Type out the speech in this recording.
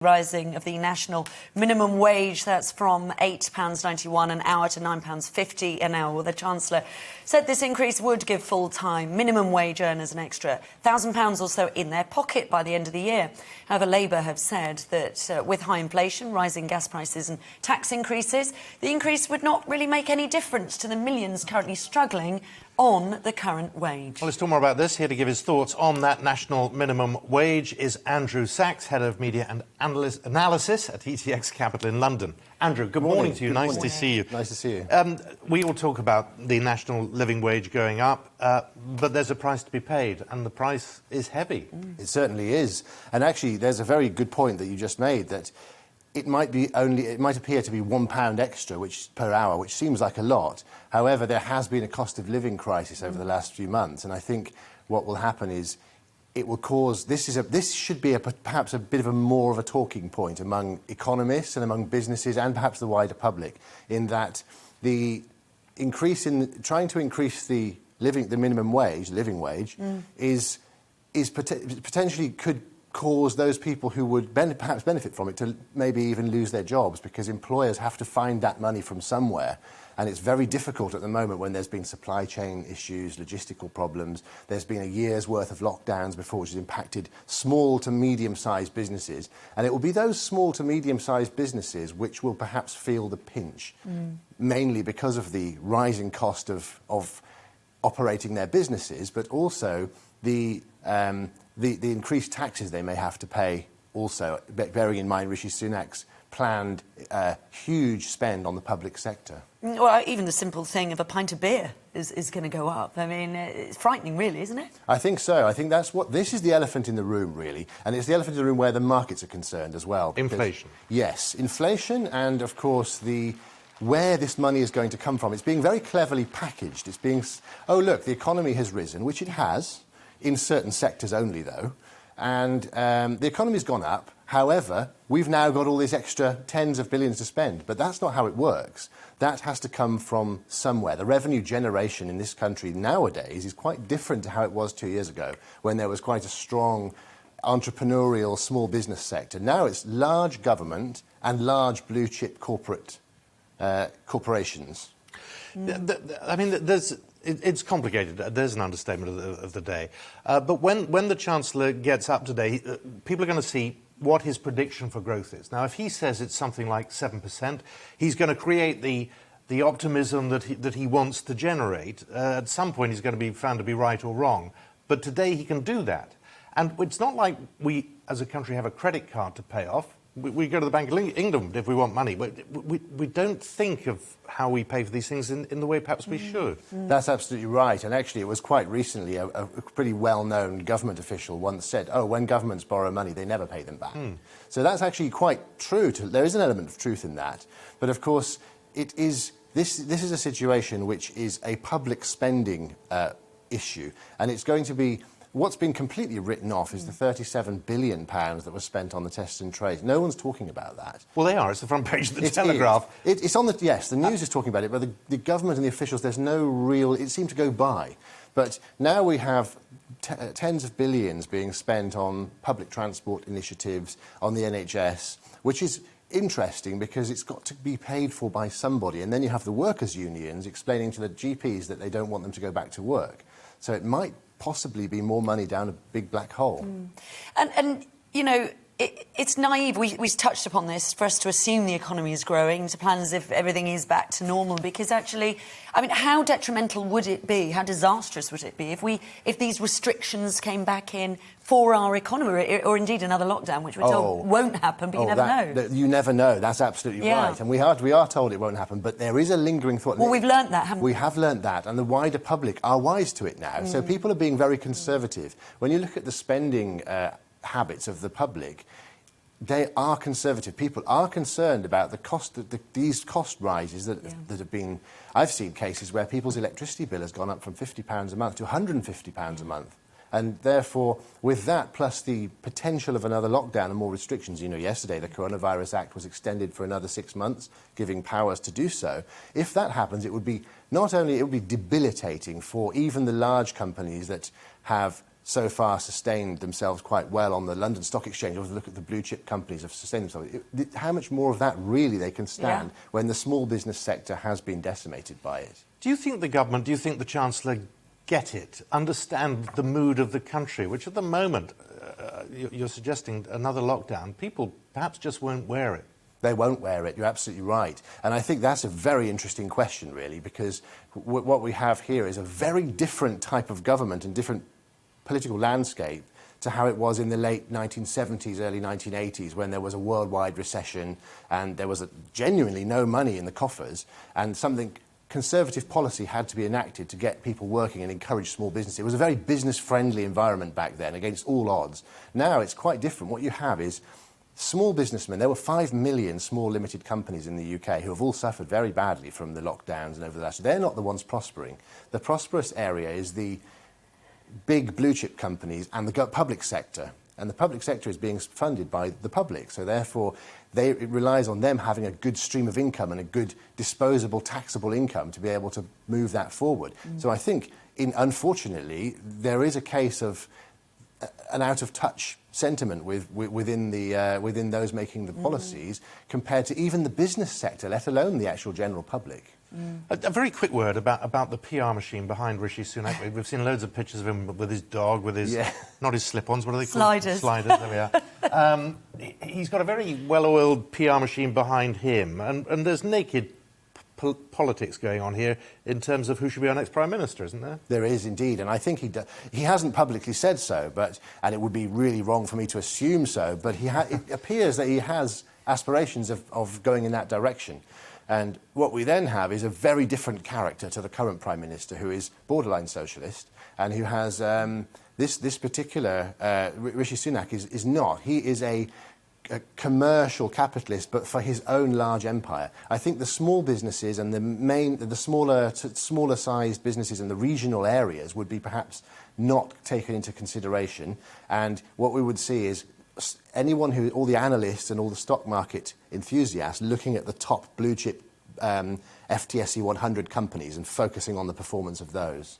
Rising of the national minimum wage, that's from £8.91 an hour to £9.50 an hour. Well, the Chancellor said this increase would give full-time minimum wage earners an extra £1,000 or so in their pocket by the end of the year. However, Labour have said that with high inflation, rising gas prices and tax increases, the increase would not really make any difference to the millions currently struggling on the current wage. Well, let's talk more about this. Here to give his thoughts on that national minimum wage is Andrew Sachs, Head of Media and Analysis at ETX Capital in London. Andrew, good morning to you. Nice to see you. Nice to see you. We all talk about the national living wage going up, but there's a price to be paid, and the price is heavy. It certainly is. And actually, there's a very good point that you just made, that it might appear to be £1 extra per hour, which seems like a lot. However, there has been a cost of living crisis over the last few months, and I think what will happen is it will cause this should be perhaps a bit of more of a talking point among economists and among businesses and perhaps the wider public, in that the increase in trying to increase the minimum wage, living wage, is potentially could cause those people who would perhaps benefit from it to maybe even lose their jobs, because employers have to find that money from somewhere. And it's very difficult at the moment when there's been supply chain issues, logistical problems. There's been a year's worth of lockdowns before, which has impacted small to medium-sized businesses. And it will be those small to medium-sized businesses which will perhaps feel the pinch, mainly because of the rising cost of operating their businesses, but also the increased taxes they may have to pay also, bearing in mind Rishi Sunak's planned huge spend on the public sector. Well, even the simple thing of a pint of beer is going to go up. I mean, it's frightening, really, isn't it? I think so. I think this is the elephant in the room, really. And it's the elephant in the room where the markets are concerned as well. Inflation. Yes, inflation, and, of course, where this money is going to come from. It's being very cleverly packaged. It's being, oh, look, the economy has risen, which it has, in certain sectors only, though. And the economy's gone up. However, we've now got all these extra tens of billions to spend. But that's not how it works. That has to come from somewhere. The revenue generation in this country nowadays is quite different to how it was 2 years ago, when there was quite a strong entrepreneurial small business sector. Now it's large government and large blue-chip corporations. I mean, it's complicated. There's an understatement of the day. But when the Chancellor gets up today, people are going to see what his prediction for growth is. Now, if he says it's something like 7%, he's going to create the optimism that he wants to generate. At some point, he's going to be found to be right or wrong. But today, he can do that. And it's not like we, as a country, have a credit card to pay off. We go to the Bank of England if we want money, but we don't think of how we pay for these things in the way perhaps we should. That's absolutely right. And actually, it was quite recently a pretty well-known government official once said, oh, when governments borrow money, they never pay them back. So that's actually quite true. There is an element of truth in that. But, of course, this is a situation which is a public spending issue, and it's going to be... What's been completely written off is the £37 billion that was spent on the tests and trace. No one's talking about that. Well, they are. It's the front page of the Telegraph. It's on the... Yes, the news is talking about it, but the government and the officials, there's no real... It seemed to go by. But now we have tens of billions being spent on public transport initiatives, on the NHS, which is interesting because it's got to be paid for by somebody. And then you have the workers' unions explaining to the GPs that they don't want them to go back to work. So it might possibly be more money down a big black hole. And you know, it's naive, we touched upon this, for us to assume the economy is growing, to plan as if everything is back to normal, because actually, I mean, how detrimental would it be, how disastrous would it be if these restrictions came back in for our economy, or indeed another lockdown, which we're told won't happen, but you never know. You never know, that's absolutely right. And we are told it won't happen, but there is a lingering thought. Well, we've learnt that, haven't we? We have learnt that, and the wider public are wise to it now. So people are being very conservative. When you look at the spending habits of the public, they are conservative. People are concerned about the cost, these cost rises that have been... I've seen cases where people's electricity bill has gone up from £50 a month to £150 a month. And therefore, with that, plus the potential of another lockdown and more restrictions, you know, yesterday the Coronavirus Act was extended for another 6 months, giving powers to do so. If that happens, it would be debilitating for even the large companies that have so far sustained themselves quite well on the London Stock Exchange, or if you look at the blue chip companies have sustained themselves, how much more of that really they can stand when the small business sector has been decimated by it? Do you think the government, do you think the Chancellor get it, understand the mood of the country, which at the moment, you're suggesting another lockdown, people perhaps just won't wear it? They won't wear it, you're absolutely right. And I think that's a very interesting question, really, because what we have here is a very different type of government and different political landscape to how it was in the late 1970s, early 1980s, when there was a worldwide recession and there was genuinely no money in the coffers, and something conservative policy had to be enacted to get people working and encourage small business. It was a very business-friendly environment back then, against all odds. Now it's quite different. What you have is small businessmen. There were 5 million small limited companies in the UK who have all suffered very badly from the lockdowns and over the last year. They're not the ones prospering. The prosperous area is the big blue chip companies and the public sector. And the public sector is being funded by the public. So therefore, it relies on them having a good stream of income and a good disposable, taxable income to be able to move that forward. So I think, unfortunately, there is a case of an out-of-touch sentiment within those making the policies compared to even the business sector, let alone the actual general public. A very quick word about the PR machine behind Rishi Sunak. We've seen loads of pictures of him with his dog, with his, not his slip-ons, what are they called? Sliders. Sliders, there we are. He's got a very well-oiled PR machine behind him, and there's naked politics going on here in terms of who should be our next Prime Minister, isn't there? There is indeed, and I think he hasn't publicly said so, and it would be really wrong for me to assume so, but it appears that he has aspirations of going in that direction. And what we then have is a very different character to the current Prime Minister, who is borderline socialist, and who has this particular Rishi Sunak is not. He is a commercial capitalist, but for his own large empire. I think the small businesses and the smaller sized businesses in the regional areas would be perhaps not taken into consideration. And what we would see is all the analysts and all the stock market enthusiasts looking at the top blue chip FTSE 100 companies and focusing on the performance of those.